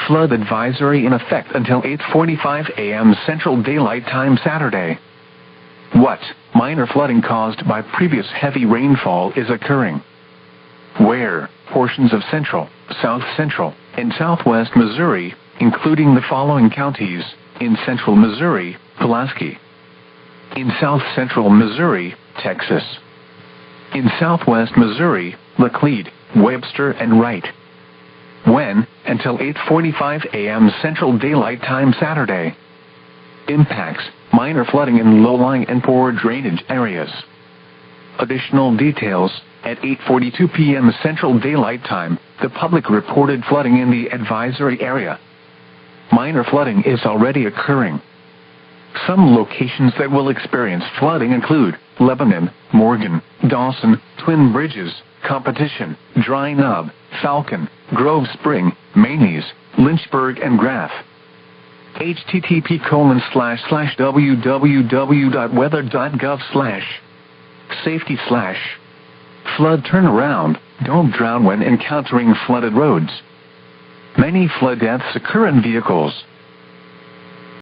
Flood advisory in effect until 8:45 a.m. Central Daylight Time Saturday. What minor flooding caused by previous heavy rainfall is occurring? Where? Portions of central, south central, and southwest Missouri, including the following counties: in central Missouri, Pulaski; in south central Missouri, Texas; in southwest Missouri, Laclede, Webster, and Wright. When? Until 8:45 a.m. Central Daylight Time Saturday. Impacts: minor flooding in low-lying and poor drainage areas. Additional details: at 8:42 p.m. Central Daylight Time, the public reported flooding in the advisory area. Minor flooding is already occurring. Some locations that will experience flooding include Lebanon, Morgan, Dawson, Twin Bridges, Competition, Dry Knob, Falcon, Grove Spring, Maines, Lynchburg, and Graff. http://www.weather.gov/safety/flood turnaround. Don't drown when encountering flooded roads. Many flood deaths occur in vehicles.